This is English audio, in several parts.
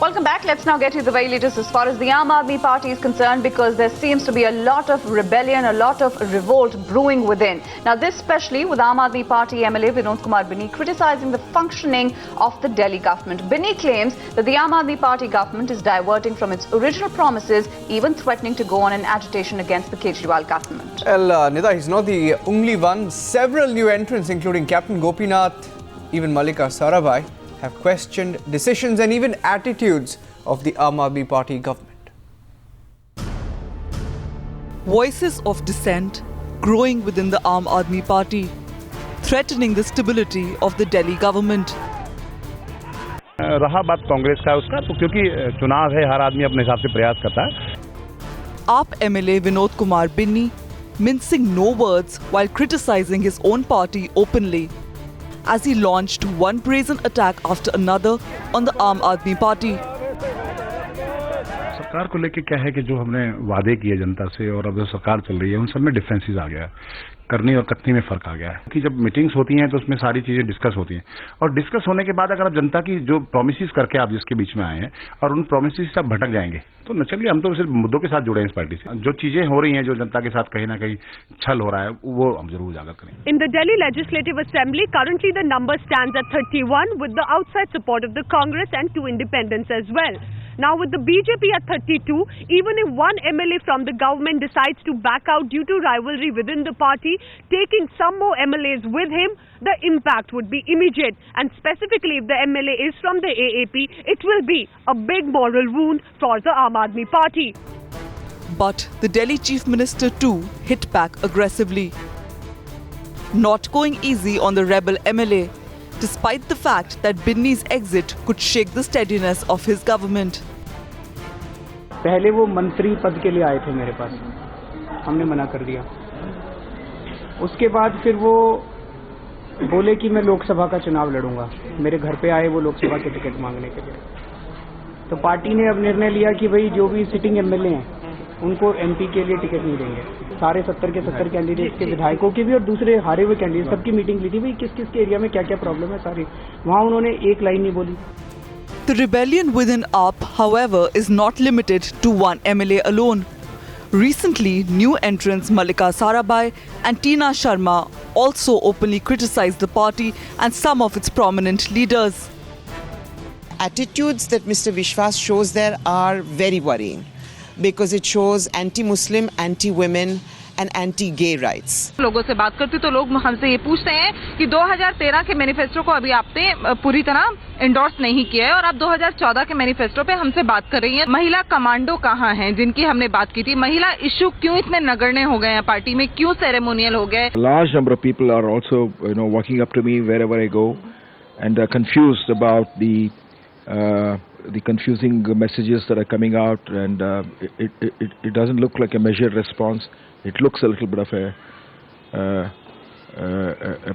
Welcome back. Let's now get to the very latest as far as the Aam Aadmi Party is concerned, because there seems to be a lot of rebellion, a lot of revolt brewing within. Now, this especially with Aam Aadmi Party MLA Vinod Kumar Binni criticizing the functioning of the Delhi government. Binni claims that the Aam Aadmi Party government is diverting from its original promises, even threatening to go on an agitation against the Kejriwal government. Well, Nida, he's not the only one. Several new entrants, including Captain Gopinath, even Mallika Sarabhai, have questioned decisions and even attitudes of the Aam Aadmi Party government. Voices of dissent growing within the Aam Aadmi Party, threatening the stability of the Delhi government. रहा बात कांग्रेस का उसका, तो क्योंकि चुनाव है, हर आदमी अपने हिसाब से प्रयास करता है. AAP MLA Vinod Kumar Binni mincing no words while criticizing his own party openly, as he launched one brazen attack after another on the Aam Aadmi Party. सरकार को लेके क्या है कि जो हमने वादे किए जनता से और अब जो सरकार चल रही है उन सब में डिफरेंसेस आ गया है. करनी और कथनी में फर्क आ गया है कि जब मीटिंग्स होती हैं तो उसमें सारी चीजें डिस्कस होती हैं, और डिस्कस होने के बाद अगर आप जनता की जो प्रोमिसेस करके आप जिसके बीच में आए हैं और उन प्रोमिसेस से आप भटक जाएंगे, तो न चलिए, हम तो सिर्फ मुद्दों के साथ जुड़े हैं इस पार्टी से. जो चीजें हो रही हैं, जो जनता के साथ कहीं ना कहीं छल हो रहा है, वो हम जरूर उजागर करेंगे. In the Delhi Legislative Assembly, currently the number stands at 31 with the outside support of the Congress and 2 independents as well. Now with the BJP at 32, even if one MLA from the government decides to back out due to rivalry within the party, taking some more MLAs with him, the impact would be immediate. And specifically if the MLA is from the AAP, it will be a big moral wound for the Aam Aadmi Party. But the Delhi Chief Minister too hit back aggressively, not going easy on the rebel MLA, despite the fact that Binni's exit could shake the steadiness of his government. पहले वो मंत्री पद के लिए आए थे मेरे पास, हमने मना कर दिया. उसके बाद फिर वो बोले कि मैं लोकसभा का चुनाव लड़ूंगा. मेरे घर पे आए वो लोकसभा के टिकट मांगने के लिए. तो पार्टी ने अब निर्णय लिया कि भाई जो भी सिटिंग एमएलए हैं उनको एमपी के लिए टिकट नहीं देंगे. सारे 70 के 70 कैंडिडेट्स के, विधायकों के भी और दूसरे हारे हुए कैंडिडेट, सबकी मीटिंग ली थी. भाई किस किस के एरिया में क्या क्या प्रॉब्लम है सारी, वहाँ उन्होंने एक लाइन नहीं बोली. The rebellion within AAP, however, is not limited to one MLA alone. Recently, new entrants Mallika Sarabhai and Tina Sharma also openly criticized the party and some of its prominent leaders. Attitudes that Mr. Vishwas shows there are very worrying, because it shows anti-Muslim, anti-women and anti-gay rights. लोगों से बात करती तो लोग हमसे ये पूछते हैं कि 2013 के मैनिफेस्टो को अभी आपने पूरी तरह इंडोर्स नहीं किया है और आप 2014 के मैनिफेस्टो पे हमसे बात कर रही हैं. महिला कमांडो कहाँ हैं जिनकी हमने बात की थी? महिला इशू क्यों इतने नगण्य हो गए हैं पार्टी में, क्यों सेरेमोनियल हो गए? Large number of people are also, walking up to me wherever I go and are confused about the confusing messages that are coming out, and it doesn't look like a measured response. It looks a little bit of a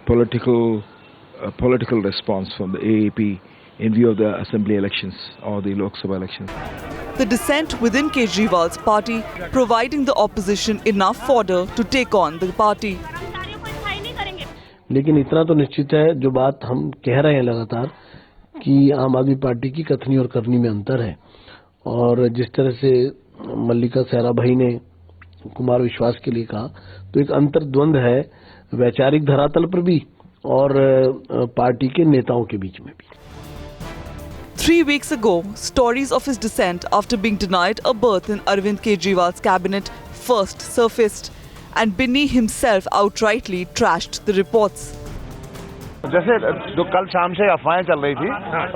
political response from the AAP in view of the assembly elections or the Lok Sabha elections. The dissent within Kejriwal's party providing the opposition enough fodder to take on the party. लेकिन इतना तो निश्चित है, जो बात हम कह रहे हैं लगातार, कि आम आदमी पार्टी की कथनी और करनी में अंतर है. और जिस तरह से मल्लिका साराभाई ने कुमार विश्वास के लिए कहा, तो एक अंतर्द्वंद है वैचारिक धरातल पर भी और पार्टी के नेताओं के बीच में भी. 3 weeks ago, stories of his dissent after being denied a berth in Arvind Kejriwal's cabinet first surfaced, and Binni himself outrightly trashed the reports. जैसे जो कल शाम से अफवाहें चल रही थी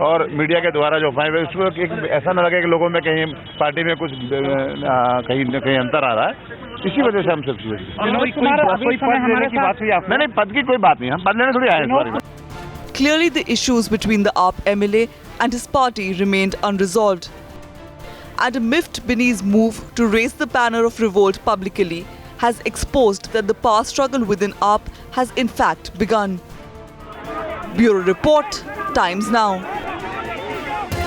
और मीडिया के द्वारा जो अफवाहें, उसको ऐसा न लगे कि लोगों में कहीं पार्टी में कुछ कहीं न कहीं अंतर आ रहा है, इसी वजह से हम सब चीजें. नहीं, पद की कोई बात नहीं, हम पद लेने थोड़ी आए इस बारे में. Clearly, the issues between the AAP MLA and his party remained unresolved, and a miffed Binni's move to raise the banner of revolt publicly has exposed that the power struggle within AAP has in fact begun. Bureau Report, Times Now.